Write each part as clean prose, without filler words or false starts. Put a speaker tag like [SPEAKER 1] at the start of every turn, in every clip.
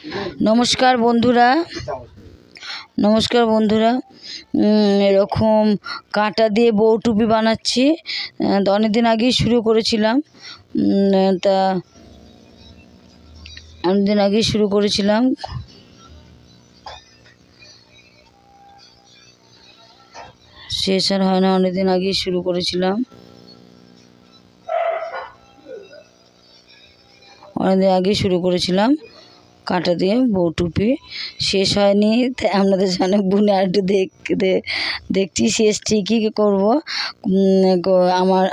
[SPEAKER 1] নমস্কার বন্ধুরা, এরকম কাঁটা দিয়ে বউ টুপি বানাচ্ছি। অনেকদিন আগেই শুরু করেছিলাম। তা অনেকদিন আগেই শুরু করেছিলাম। শেষ আর হয় না, অনেকদিন আগেই শুরু করেছিলাম। কাঁটা দিয়ে বউ টুপি শেষ হয়নি, তাই আপনাদের সামনে বুনে আর একটু দেখছি। শেষ ঠিকই করব।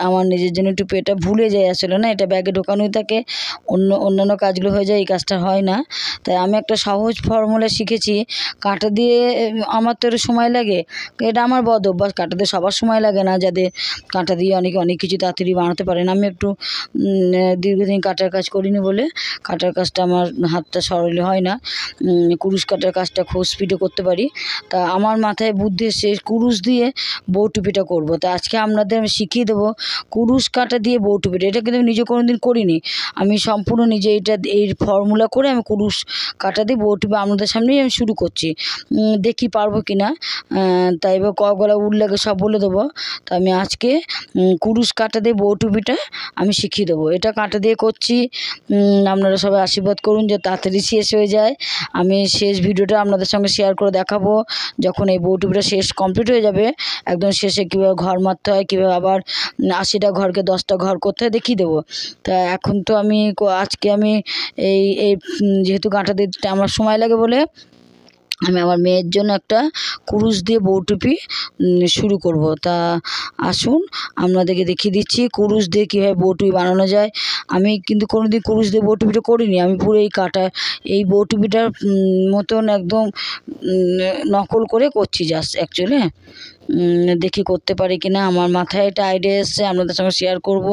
[SPEAKER 1] আমার নিজের জন্য একটু এটা ভুলে যাই আসলে, না এটা ব্যাগে ঢোকানোই থাকে, অন্যান্য কাজগুলো হয়ে যায়, এই কাজটা হয় না। তাই আমি একটা সহজ ফর্মুলা শিখেছি কাঁটা দিয়ে। আমার তো একটু সময় লাগে, এটা আমার বদ অভ্যাস। কাঁটা দিয়ে সবার সময় লাগে না, যাদের কাঁটা দিয়ে অনেক কিছু তাড়াতাড়ি বানাতে পারেন। আমি একটু দীর্ঘদিন কাটার কাজ করিনি বলে কাটার কাজটা আমার হাতটা সরল হয় না। কুরুশ কাটার কাজটা খুব স্পিডে করতে পারি। তা আমার মাথায় বুদ্ধি এসে কুরুশ দিয়ে বউ টুপিটা করবো। তা আজকে আপনাদের আমি শিখিয়ে দেবো কুরুশ কাটা দিয়ে বউ টুপিটা। এটা কিন্তু আমি নিজে কোনোদিন করিনি। আমি সম্পূর্ণ নিজে এই ফর্মুলা করে আমি কুরুশ কাটা দিয়ে বউ টুপি আপনাদের সামনেই আমি শুরু করছি। দেখি পারবো কি না। তাই এবার গলা উল লাগে সব বলে দেবো। তা আমি আজকে কুরুশ কাটা দিয়ে বউ টুপিটা আমি শিখিয়ে দেবো। এটা কাঁটা দিয়ে করছি। আপনারা সবাই আশীর্বাদ করুন যে তাড়াতাড়ি শেষ হয়ে যায়। আমি শেষ ভিডিওটা আপনাদের সঙ্গে শেয়ার করে দেখাবো। যখন এই বউ টুপিটা শেষ কমপ্লিট হয়ে যাবে, একদম শেষে কীভাবে ঘর মারতে হয়, কীভাবে আবার 80টা ঘরকে 10টা ঘর করতে হয় দেখিয়ে দেবো। তা এখন তো আজকে আমি এই যেহেতু কাঁটা দিতে আমার সময় লাগে বলে আমি আমার মেয়ের জন্য একটা কুরুশ দিয়ে বউ টুপি শুরু করব। তা আসুন আপনাদেরকে দেখিয়ে দিচ্ছি কুরুশ দিয়ে কীভাবে বউ টুপি বানানো যায়। আমি কিন্তু কোনোদিন কুরুশ দিয়ে বউ টুপিটা করিনি। আমি পুরো এই বউ টুপিটার মতন একদম নকল করে করছি জাস্ট অ্যাকচুয়ালি। দেখি করতে পারি কিনা। আমার মাথায় এটা আইডিয়া এসছে, আপনাদের সঙ্গে শেয়ার করব।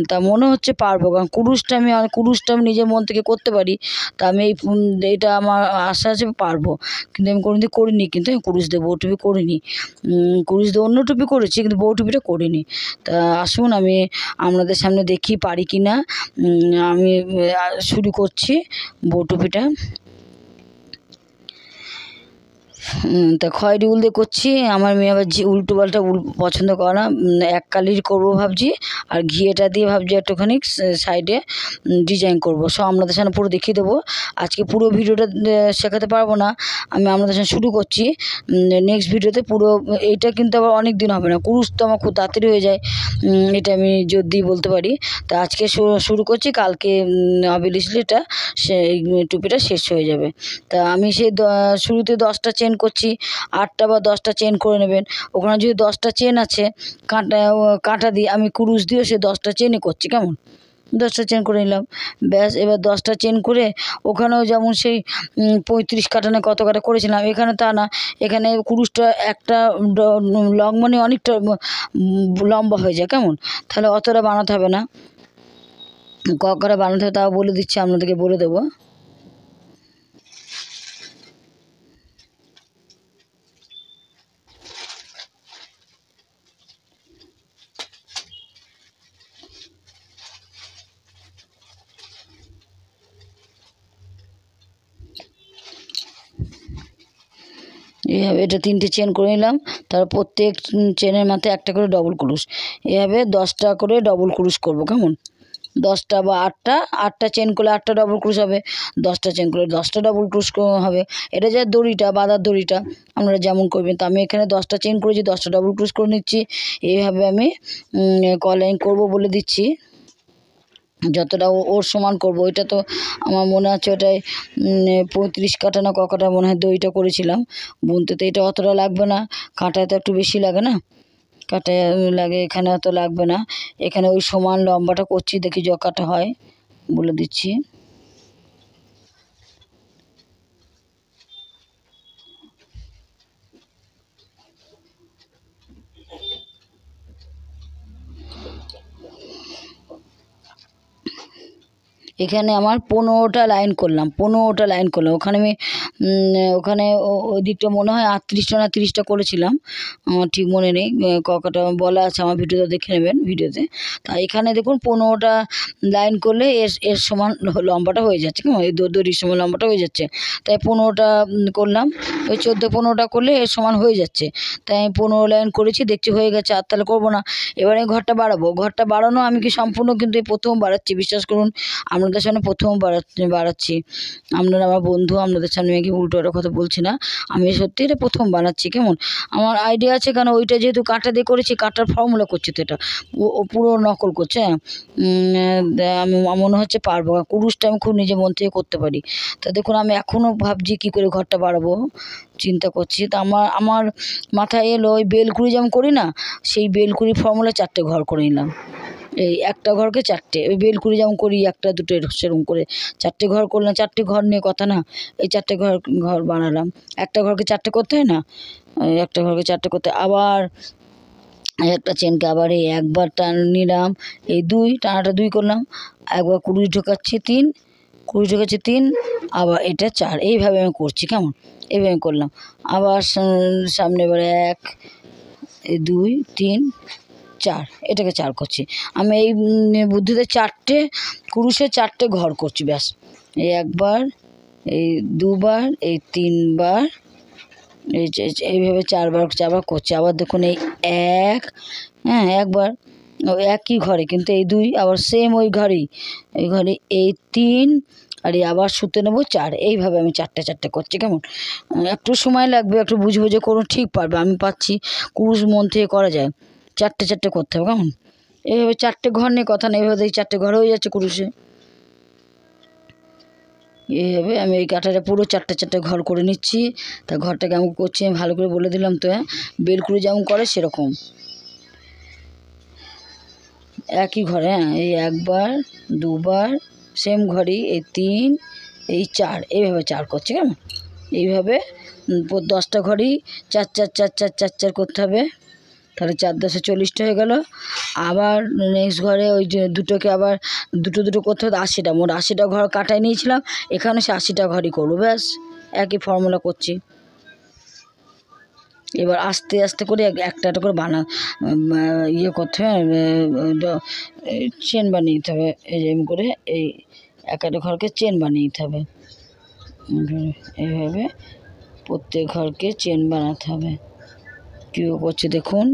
[SPEAKER 1] তা মনে হচ্ছে পারবো, কারণ কুরুশটা আমি নিজের মন থেকে করতে পারি। তা আমি এটা আমার আশা আছে পারবো। কিন্তু আমি কোনোদিন করিনি, কিন্তু আমি কুরুশ দিয়ে বউ টুপি করিনি। কুরুশ দিয়ে অন্য টুপি করেছি, কিন্তু বউ টুপিটা করিনি। তা আসুন আমি আপনাদের সামনে দেখি পারি কি না। আমি শুরু করছি বউ টুপিটা। তা খয়েরি উল দিয়ে করছি। আমার মেয়ে আবার উল্টো পাল্টা উল পছন্দ করে না। এক কালির করবো ভাবছি, আর ঘিয়েটা দিয়ে ভাবছি একটুখানি সাইডে ডিজাইন করবো। সব আপনাদের সামনে পুরো দেখিয়ে দেবো। আজকে পুরো ভিডিওটা শেখাতে পারবো না, আমি আপনাদের সামনে শুরু করছি। নেক্সট ভিডিওতে পুরো এইটা কিন্তু আবার অনেক দিন হবে না। কুরুশ তো আমার খুব তাড়াতাড়ি হয়ে যায়, এটা আমি জোর দিয়ে বলতে পারি। তা আজকে শুরু করছি, কালকে অবভিয়াসলি এটা সেই টুপিটা শেষ হয়ে যাবে। তা আমি সেই শুরুতে 10টা চেন করছি, 8টা বা 10টা চেন করে নেবেন। ওখানে যদি 10টা চেন আছে, কাঁটা দিয়ে আমি কুরুশ দিয়ে সে 10টা চেনই করছি, কেমন 10টা চেন করে নিলাম। ব্যাস, এবার 10টা চেন করে ওখানেও যেমন সেই 35 কাটা না কত কাটা করেছিলাম, এখানে তা না। এখানে কুরুশটা একটা লং মানে অনেকটা লম্বা হয়ে যায়, কেমন তাহলে অতটা বানাতে হবে না। করে বানাতে হবে তাও বলে দিচ্ছি, আপনাদেরকে বলে দেবো। এইভাবে এটা 3টে চেন করে নিলাম। তারপর প্রত্যেক চেনের মাথায় একটা করে ডবল ক্রুশ। এভাবে 10টা করে ডবল ক্রুশ করব, কেমন 10টা বা 8টা চেন করলে 8টা ডবল ক্রুশ হবে, 10টা চেন করলে 10টা ডবল ক্রুশ হবে। এটা যা দড়িটা বাঁধার দড়িটা আপনারা যেমন করবেন। তো আমি এখানে 10টা চেন করেছি, 10টা ডবল ক্রুশ করে নিচ্ছি। এইভাবে আমি কলাইন করবো বলে দিচ্ছি। যতটা ওর সমান করব। ওইটা তো আমার মনে আছে ওটাই 35 কাটা না কাটা মনে হয় দইটা করেছিলাম বুনতে। তো এটা অতটা লাগবে না, কাঁটায় তো একটু বেশি লাগে না, কাঁটায় লাগে, এখানে অত লাগবে না। এখানে ওই সমান লম্বাটা করছি, দেখি কাটা হয় বলে দিচ্ছি। এখানে আমার 15টা লাইন করলাম, 15টা লাইন করলাম। ওখানে আমি ওখানে ওই দিকটা মনে হয় 38টা না 30টা করেছিলাম, আমার ঠিক মনে নেই, কটা বলা আছে আমার ভিডিওতে, দেখে নেবেন ভিডিওতে। তা এখানে দেখুন 15টা লাইন করলে এর সমান লম্বাটা হয়ে যাচ্ছে, কেমন এই দড়ির সমান লম্বাটা হয়ে যাচ্ছে। তাই 15টা করলাম, ওই 14-15টা করলে এর সমান হয়ে যাচ্ছে। তাই আমি 15 লাইন করেছি, দেখছি হয়ে গেছে, আর তাহলে করবো না। এবারে ঘরটা বাড়াবো, ঘরটা বাড়ানো আমি কি সম্পূর্ণ কিন্তু এই প্রথম বাড়াচ্ছি, বিশ্বাস করুন আপনাদের সামনে প্রথম বাড়াচ্ছি। আপনারা আমার বন্ধু, আপনাদের সামনে আমি কি উল্টো কথা বলছি না, আমি সত্যি এটা প্রথম বানাচ্ছি। কেমন আমার আইডিয়া আছে, কারণ ওইটা যেহেতু কাঁটা দিয়ে করেছি, কাঁটার ফর্মুলা করছি, তো এটা ও পুরো নকল করছে। আমি মনে হচ্ছে পারবো, কুরুশটা আমি খুব নিজে মন থেকে করতে পারি। তা দেখুন আমি এখনও ভাবছি কী করে ঘরটা বাড়াবো, চিন্তা করছি। তা আমার মাথায় এলো ওই বেলকুড়ি যেমন করি না, সেই বেলকুড়ি ফর্মুলা 4টে ঘর করে নিলাম। এই একটা ঘরকে 4টে, ওই বেলকুড়ি যেমন করি 1টা 2টো সেরকম করে 4টে ঘর করলাম। 4টে ঘর নিয়ে কথা না, এই 4টে ঘর বানালাম। একটা ঘরকে 4টে করতে হয় না, একটা ঘরকে 4টে করতে, আবার একটা চেনকে আবার এই একবার টান নিলাম, এই 2 টানাটা 2 করলাম, একবার কুরুশ ঢোকাচ্ছি 3, কুরুশ ঢোকাচ্ছি 3, আবার এটা 4, এইভাবে আমি করছি। কেমন এইভাবে আমি করলাম, আবার সামনে এবারে 1, 2, 3, 4, এটাকে 4 করছি আমি। এই বুদ্ধিতে 4টে কুরুশে 4টে ঘর করছি, ব্যাস। এই একবার, এই 2বার, এই 3বার, এইভাবে 4বার করছি। আবার দেখুন এই 1, হ্যাঁ একবার একই ঘরে, কিন্তু এই 2 আবার সেম ওই ঘরেই, এই ঘরে এই 3, আর এই আবার সুতো নেবো 4, এইভাবে আমি 4টে করছি। কেমন একটু সময় লাগবে, একটু বুঝে বুঝে করুন, ঠিক পারবে, আমি পাচ্ছি, কুরুশ মন থেকে করা যায়। 4টে করতে হবে। কেমন এইভাবে 4টে ঘর নিয়ে কথা না, এইভাবে 4টে ঘর হয়ে যাচ্ছে কুরুশে। এইভাবে আমি এই কাঁটাটা পুরো 4টে ঘর করে নিচ্ছি। তা ঘরটা কেমন করছি আমি ভালো করে বলে দিলাম তো, হ্যাঁ বেলকুড়ি যেমন করে সেরকম একই ঘরে, হ্যাঁ এই 1বার 2বার সেম ঘরেই, এই 3, এই 4, এইভাবে 4 করছি। কেমন এইভাবে 10টা ঘরই 4 4 4 4 4 4 করতে হবে, তাহলে 4 10 40টা হয়ে গেল। আবার নেক্সট ঘরে ওই যে দুটোকে আবার দুটো করতে হবে, 80টা, মোট 80টা ঘর কাটায় নিয়েছিলাম, এখানে সে 80টা ঘরই করবো, ব্যাস একই ফর্মুলা করছি। এবার আস্তে আস্তে করে একটা করে ইয়ে করতে হবে, চেন বানিয়ে দিতে হবে, এই করে এই একটা ঘরকে চেন বানিয়ে দিতে হবে। এইভাবে প্রত্যেক ঘরকে চেন বানাতে হবে। কীভাবে করছি দেখুন,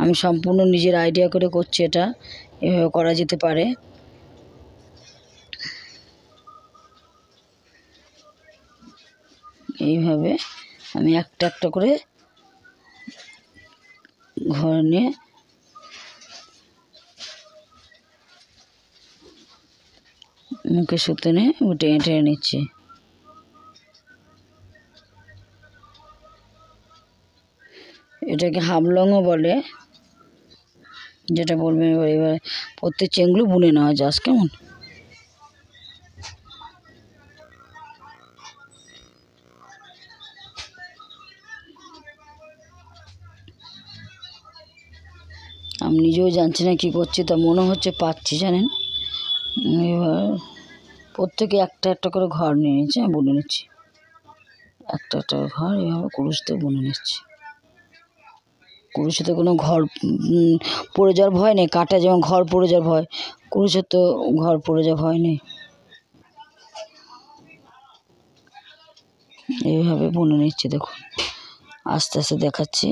[SPEAKER 1] আমি সম্পূর্ণ নিজের আইডিয়া করে করছি, এটা এভাবে করা যেতে পারে। এইভাবে আমি একটা করে ঘর নিয়ে মুখে সুতো নিয়ে টেনে নিচ্ছি। এটাকে হামলংও বলে, যেটা বলবে। এবার প্রত্যেক চেনগুলো বুনে নেওয়া যাস। কেমন আমি নিজেও জানছি না কী করছি, তা মনে হচ্ছে পাচ্ছি, জানেন। এবার প্রত্যেকে একটা করে ঘর নিয়ে নিচ্ছে, আমি বুনে নিচ্ছি, একটা ঘর এভাবে কুরুশতে বুনে নিচ্ছি। কুরুশে তো কোনো ঘর পড়ে যাওয়ার ভয় নেই, কাঁটা যেমন ঘর পড়ে যাওয়ার ভয়, কুরুশের তো ঘর পড়ে যাওয়ার ভয় নেই। এইভাবে বুনে নিচ্ছি, দেখুন আস্তে আস্তে দেখাচ্ছি,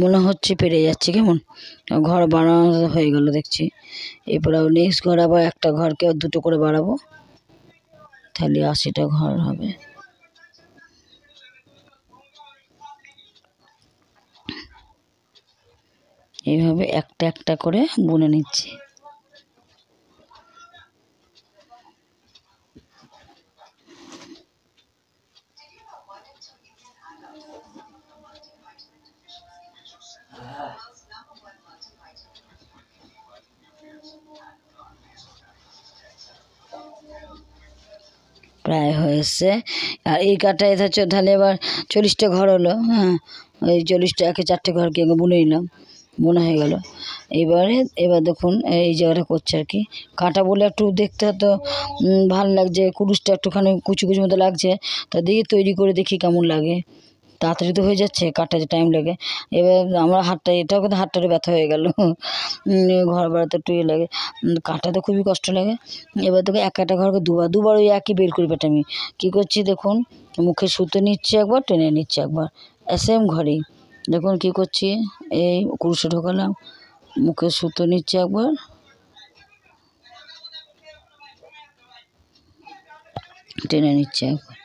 [SPEAKER 1] মনে হচ্ছে পেরে যাচ্ছে। কেমন ঘর বানানো হয়ে গেল দেখছি। এরপর আবার নেক্সট ঘর, আবার একটা ঘরকে 2টো করে বাড়াবো, তাহলে 80টা ঘর হবে। এইভাবে একটা করে বুনে নিচ্ছি। প্রায় হয়ে এসছে। আর এই কাঠটায় তাহলে এবার 40টা ঘর হলো, হ্যাঁ ওই 40টা 4টে ঘরকে বুনে নিলাম। বোনা হয়ে গেল। এবার দেখুন এই জায়গাটা করছে আর কি, কাঁটা বলে একটু দেখতে হয়তো ভালো লাগছে, কুরুশটা একটুখানি কুচি কুচি মতো লাগছে, তা দিয়ে তৈরি করে দেখি কেমন লাগে। তাড়াতাড়ি তো হয়ে যাচ্ছে, কাটতে টাইম লাগে। এবার আমার হাতটা, এটাও কিন্তু হাতটারে ব্যথা হয়ে গেল। ঘর বাড়াতে একটু ইয়ে লাগে, কাটাতে খুবই কষ্ট লাগে। এবার দেখো একটা ঘরকে দুবার ওই একই বের করি পেটে। আমি কী করছি দেখুন, মুখে সুতো নিচ্ছি একবার, টেনে নিচ্ছি একবার, সেম ঘরেই দেখুন কী করছি। এই কুরুশে ঢোকালাম, মুখে সুতো নিচ্ছে একবার, টেনে নিচ্ছে একবার।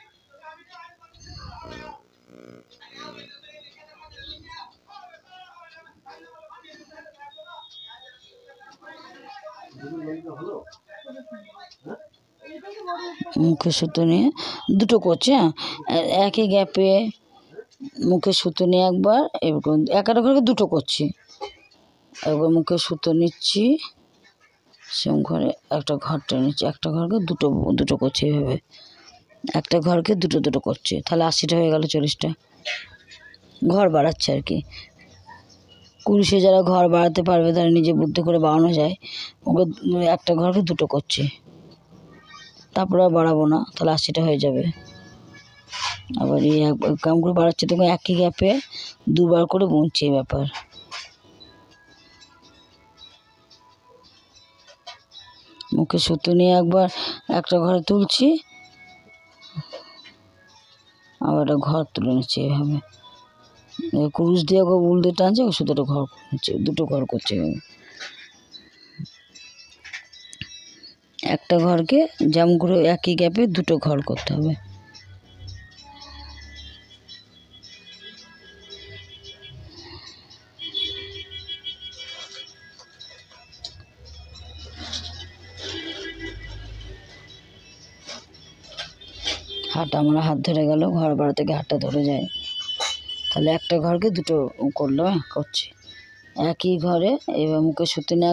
[SPEAKER 1] মুখে সুতো নিয়ে দুটো করছি, হ্যাঁ একই গ্যাপে মুখে সুতো নিয়ে একবার, এরকম একটা ঘরকে দুটো করছি। একবার মুখে সুতো নিচ্ছি, সেম ঘরে একটা ঘর টেনে নিচ্ছি, একটা ঘরকে দুটো করছি। এইভাবে একটা ঘরকে দুটো করছি, তাহলে 80টা হয়ে গেল, 40টা ঘর বাড়াচ্ছে আর কি। কুরুশে যারা ঘর বাড়াতে পারবে তারা নিজে বুদ্ধি করে বাড়ানো যায়। ওকে একটা ঘরকে দুটো করছি, তারপরে আর বাড়াবো না, তাহলে 80টা হয়ে যাবে। আবার এই কাম করে বাড়াচ্ছি, তখন একই গ্যাপে দুবার করে বুনছি। এই ব্যাপার, মুখে সুতো নিয়ে একবার একটা ঘরে তুলছি, আবার একটা ঘর তুলে নিচ্ছি। এইভাবে কুরুশ দিয়ে উল দিয়ে টানছে, সুতোটা ঘর নিচ্ছে, দুটো ঘর করছে। একটা ঘরকে যেমন করে একই গ্যাপে দুটো ঘর করতে হবে। আমার হাত ধরে গেল, ঘর বাড়াতে গিয়ে হাতটা ধরে যায়, তাহলে একটা ঘরকে দুটো করলো। করছি একই ঘরে। এবার মুখে সুতো নিয়ে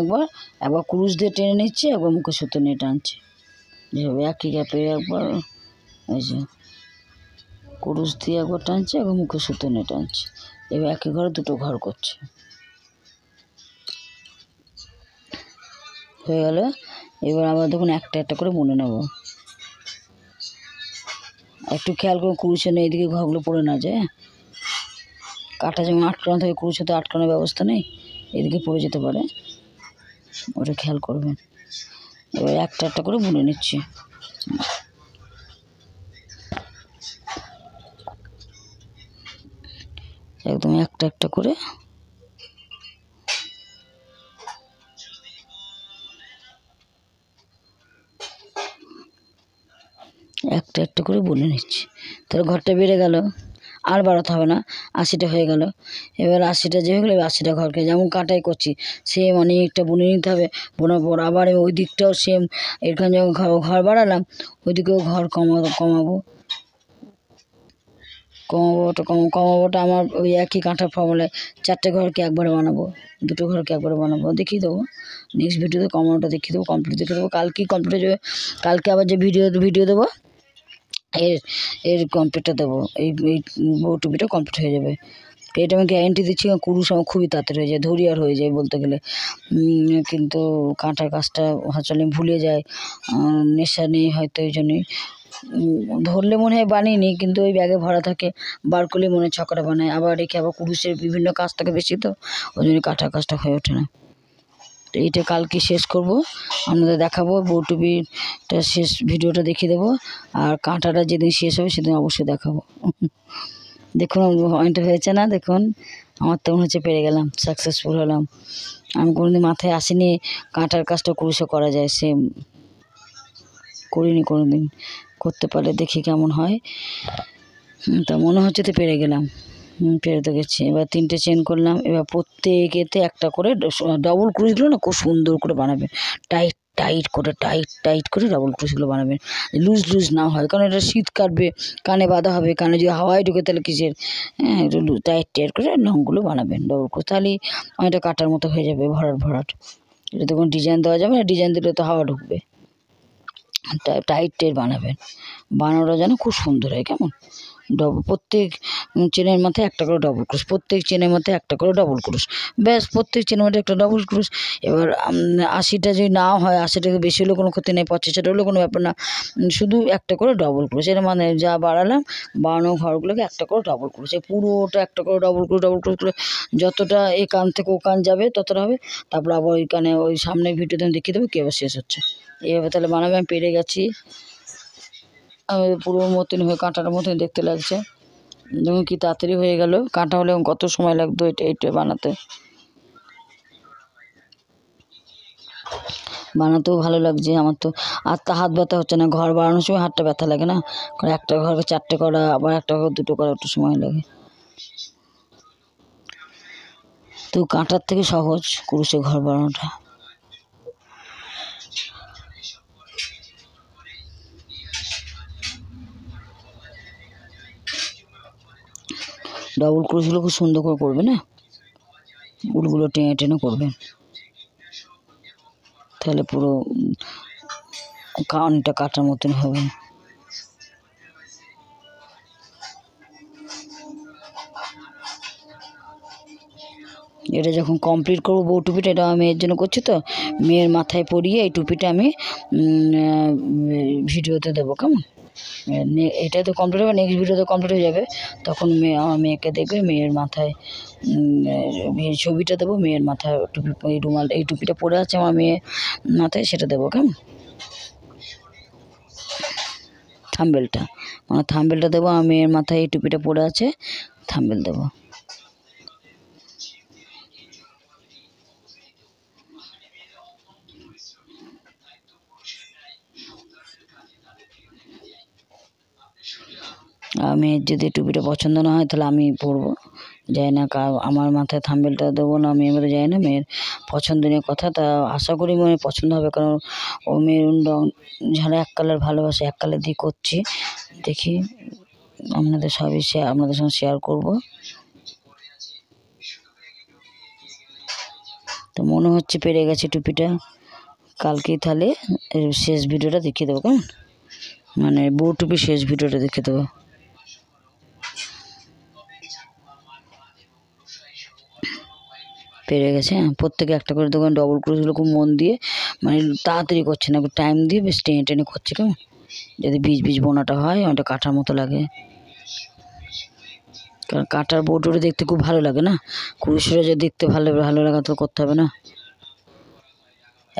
[SPEAKER 1] একবার কুরুশ দিয়ে টেনে নিচ্ছি, একবার মুখে সুতো নিয়ে টানছি। যেভাবে একই গ্যাপে একবার, এই যে কুরুশ দিয়ে একবার টানছি, একবার মুখে সুতো নিয়ে টানছি। এবার একই ঘরে দুটো ঘর করছে। হয়ে গেল। এবার আবার দেখুন একটা করে বুনে নেব। একটু খেয়াল করে কুরুশে নেই, এদিকে ঘরগুলো পড়ে না যায়। কাটা যেমন আটকানো থাকে, কুরুশে তো আটকানোর ব্যবস্থা নেই, এদিকে পড়ে যেতে পারে, ওটা খেয়াল করবেন। এবার একটা করে বুনে নিচ্ছি। একদম একটা করে একটা করে বুনে নিচ্ছি, তাহলে ঘরটা বেড়ে গেল, আর বাড়াতে হবে না। 80টা হয়ে গেল। এবার 80টা যে হয়ে গেলো, 80টা ঘরকে যেমন কাটাই করছি সেম অনেকটা বুনে নিতে হবে। বোনার পর আবার ওই দিকটাও সেম, এখানে যখন ঘর বাড়ালাম ওইদিকেও ঘর কমাবোটা আমার ওই একই কাঁটার ফর্মুলায় 4টে ঘরকে একবারে বানাবো, দুটো ঘরকে একবারে বানাবো, দেখিয়ে দেবো নেক্সট ভিডিওতে। কমানোটা দেখিয়ে দেবো, কমপ্লিট দেখে দেবো। কালকেই কমপ্লিট হয়ে যাবে। কালকে আবার যে ভিডিও দেবো, এর কমপ্লিটটা দেবো, এই বউটুপিটা কমপ্লিট হয়ে যাবে। এটা আমি গ্যারেন্টি দিচ্ছি। কুরুশ আমার খুবই তাড়াতাড়ি হয়ে যায়, ধরিয়ার হয়ে যায় বলতে গেলে। কিন্তু কাঁটার কাজটা আসলে ভুলে যায়, নেশা নেই হয়তো, এই জন্যই ধরলে মনে হয় বানিয়ে, কিন্তু ওই ব্যাগে ভরা থাকে, বার করলে মনে হয় ছকরা বানায়, আবার রেখে আবার কুরুশের বিভিন্ন কাজ থাকে বেশি, তো ওই জন্য কাঁটার কাজটা হয়ে ওঠে না। তো এইটা কালকে শেষ করব, আপনাদের দেখাবো বউটুপিটা শেষ ভিডিওটা দেখিয়ে দেবো। আর কাঁটাটা যেদিন শেষ হবে সেদিন অবশ্যই দেখাবো। দেখুন পয়েন্ট হয়েছে না, দেখুন আমার তো মনে হচ্ছে পেরে গেলাম, সাকসেসফুল হলাম। আমি কোনোদিন মাথায় আসেনি কাঁটার কাজটা কুরুশে করা যায়, সেম করিনি কোনোদিন, করতে পারলে দেখি কেমন হয়। তা মনে হচ্ছে তো পেরে গেলাম, পেরে তো গেছি। এবার 3টে চেন করলাম। এবার প্রত্যেকেতে একটা করে ডবল ক্রুশগুলো না খুব সুন্দর করে বানাবেন, টাইট করে ডবল ক্রুশগুলো বানাবেন, লুজ না হয়, কারণ এটা শীত কাটবে, কানে বাঁধা হবে, কানে যদি হাওয়ায় ঢুকে তাহলে কিসের। একটু টাইট করে লংগুলো বানাবেন ডবল ক্রুশ, তাহলেই অনেকটা কাটার মতো হয়ে যাবে, ভরাট। এটা তো কোনো ডিজাইন দেওয়া যাবে না, ডিজাইন দিলে তো হাওয়া ঢুকবে। টাইট বানাবেন, বানানোটা যেন খুব সুন্দর হয়, কেমন প্রত্যেক চেনের মাথায় একটা করে ডবল ক্রোশ, প্রত্যেক চেনের মাথায় একটা করে ডবল ক্রোশ, ব্যাস প্রত্যেক চেনের মধ্যে একটা ডবল ক্রোশ। এবার 80টা যদি না হয়, 80টাকে বেশি হলেও কোনো ক্ষতি নেই, 85টা হলেও কোনো ব্যাপার না, শুধু একটা করে ডবল ক্রোশ। এর মানে যা বাড়ালাম, বাড়ানো ঘরগুলোকে একটা করে ডবল ক্রোশ, এই পুরোটা একটা করে ডবল ক্রোশ করে যতটা এই কান থেকে ও কান যাবে ততটা হবে। তারপর আবার ওই কানে ওই সামনের ভিডিওতে আমি দেখিয়ে দেবো কীভাবে শেষ হচ্ছে। এইভাবে তাহলে বানাবে। আমি পেরে গেছি, পুরো মতন হয়ে কাঁটার মতন দেখতে লাগছে। যেমন কি তাড়াতাড়ি হয়ে গেল, কাঁটা হলে কত সময় লাগতো এটা বানাতে। বানাতেও ভালো লাগছে আমার তো, আর তা হাত ব্যথা হচ্ছে না। ঘর বানানোর সময় হাতটা ব্যথা লাগে না, কারণ একটা ঘরকে 4টে করা, আবার একটা ঘর 2টো করা একটু সময় লাগে। তো কাঁটার থেকে সহজ কুরুশে ঘর বানানোটা। ডবল ক্রোশগুলো খুব সুন্দর করে করবে না, উলগুলো টেনে টেনে করবে, তাহলে পুরো কানটা কাটার মতন হবে। এটা যখন কমপ্লিট করবো বউ টুপিটা, এটা আমি মেয়ের জন্য করছি, তো মেয়ের মাথায় পরিয়ে এই টুপিটা আমি ভিডিওতে দেবো, কেমন? এটা তো কমপ্লিট হবে, নেক্সট ভিডিওতে কমপ্লিট হয়ে যাবে, তখন আমার মেয়েকে দেখবে, মেয়ের মাথায় মেয়ের ছবিটা দেবো, মেয়ের মাথায় টুপি, এই রুমাল, এই টুপিটা পরে আছে আমার মেয়ের মাথায়, সেটা দেবো, কেমন? থাম্বেলটা, মানে থাম্বেলটা দেবো, আমার মেয়ের মাথায় এই টুপিটা পরে আছে, থাম্বেল দেবো। মেয়ের যদি টুপিটা পছন্দ না হয় তাহলে আমি পরবো, যাই না, আমার মাথায় থাম্বেলটা দেবো না, মেয়ের মধ্যে যায় না, মেয়ের পছন্দনীয় কথা, তা আশা করি মেয়ের পছন্দ হবে, কারণ ও মেরুন রঙ যারা এক কালার ভালোবাসে, এক কালার দিয়ে করছি। দেখি আপনাদের সবই আপনাদের সঙ্গে শেয়ার করবো। তো মনে হচ্ছে পেরে গেছে টুপিটা, কালকেই তাহলে শেষ ভিডিওটা দেখিয়ে দেবো, কেমন? মানে বউ টুপি শেষ ভিডিওটা দেখিয়ে দেবো। পেরে গেছে, হ্যাঁ, প্রত্যেকে একটা করে দোকান ডবল ক্রোশগুলো খুব মন দিয়ে, মানে তাড়াতাড়ি করছে না, টাইম দিয়ে বেশ টেনে টেনে করছে, কেমন? যদি বীজ বোনাটা হয় ওটা কাটার মতো লাগে, কারণ কাটার বউটুরে দেখতে খুব ভালো লাগে না, কুরুশেরা যে দেখতে ভালো লাগা তো করতে হবে না।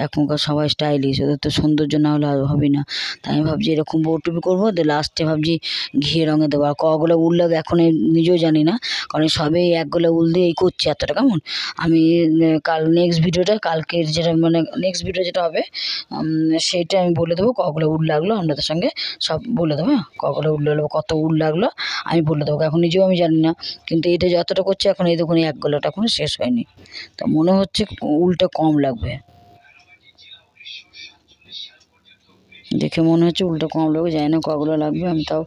[SPEAKER 1] এখনকার সবাই স্টাইলিশ, ওদের তো সৌন্দর্য না হলে হবে না। তাই আমি ভাবছি এরকম বউ টুপি করবো, লাস্টে ভাবছি ঘিয়ে রঙে দেবো। আর কগুলো উল লাগে এখন নিজেও জানি না, কারণ সবেই একগুলো উল দিয়ে এই করছে এতটা, কেমন? আমি নেক্সট ভিডিওটা, কালকের যেটা মানে নেক্সট ভিডিও যেটা হবে, সেইটা আমি বলে দেবো কগুলো উল লাগলো, আপনাদের সঙ্গে সব বলে দেবো, হ্যাঁ, কগুলো উল লাগলো, কত উল লাগলো আমি বলে দেবো। এখন নিজেও আমি জানি না, কিন্তু এটা যতটা করছে এখন এই দেখুন এক গলাটা এখনো শেষ হয়নি, তো মনে হচ্ছে উলটা কম লাগবে, দেখে মনে হচ্ছে উলটা কম লাগবে, জানি না কগুলো লাগবে। আমি তাও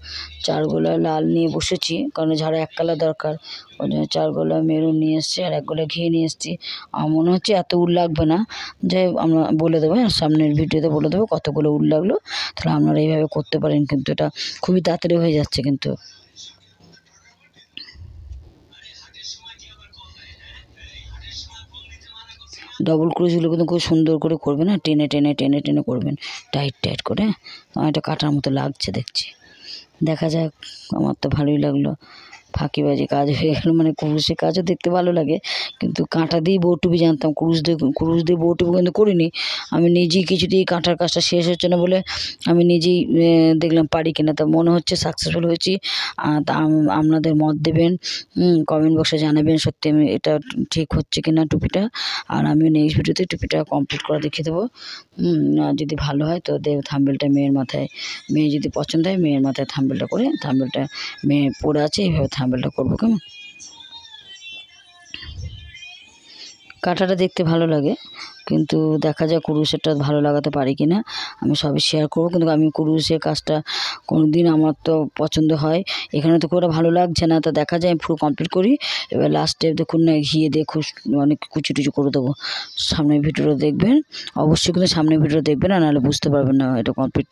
[SPEAKER 1] 4 গোলা লাল নিয়ে বসেছি, কারণ যারা এক কালার দরকার, ওই জন্য 4 গোলা মেরুন নিয়ে এসছি, আর 1 গোলা ঘিয়ে নিয়ে এসছি। আমার মনে হচ্ছে এত উল লাগবে না, যাই আমরা বলে দেবো, সামনের ভিডিওতে বলে দেবো কতগুলো উল লাগলো, তাহলে আপনারা এইভাবে করতে পারেন, কিন্তু এটা খুবই তাড়াতাড়ি হয়ে যাচ্ছে। কিন্তু ডবল ক্রোশগুলো কিন্তু খুব সুন্দর করে করবেন, না টেনে টেনে টেনে টেনে করবেন, টাইট করে। আমার এটা কাটার মতো লাগছে, দেখছি, দেখা যাক। আমার তো ভালোই লাগলো, ফাঁকিবাজি কাজ হয়ে গেল, মানে কুরুশের কাজও দেখতে ভালো লাগে, কিন্তু কাঁটা দিয়েই বউ টুপি জানতাম, কুরুশ দিয়ে বউ টুপি কিন্তু করিনি। আমি নিজেই কিছুতেই কাঁটার কাজটা শেষ হচ্ছে না বলে আমি নিজেই দেখলাম পারি কিনা, তা মনে হচ্ছে সাকসেসফুল হয়েছি। তা আপনাদের মত দেবেন, কমেন্ট বক্সে জানাবেন সত্যি আমি এটা ঠিক হচ্ছে কিনা টুপিটা। আর আমি নেক্সট ভিডিওতে টুপিটা কমপ্লিট করে দেখিয়ে দেবো। যদি ভালো হয় তো থাম্বেলটা মেয়ের মাথায়, মেয়ে যদি পছন্দ হয় মেয়ের মাথায় থাম্বেলটা করে, থাম্বেলটা মেয়ে পড়ে আছে এইভাবে থাম্বেলটা করবো, কেমন? কাঁটাটা দেখতে ভালো লাগে, কিন্তু দেখা যায় কুরুশেরটা ভালো লাগাতে পারি কি না, আমি সবই শেয়ার করবো। কিন্তু আমি কুরুশের কাজটা কোনো দিন আমার তো পছন্দ হয়, এখানে তো করে ভালো লাগছে না, তো দেখা যায় আমি পুরো কমপ্লিট করি। এবার লাস্টে দেখুন না ঘিয়ে দিয়ে অনেক কুচি টুচি করে দেবো। সামনের ভিডিওটা দেখবেন, অবশ্যই কিন্তু সামনের ভিডিও দেখবেন, না নাহলে বুঝতে পারবেন না এটা কমপ্লিট।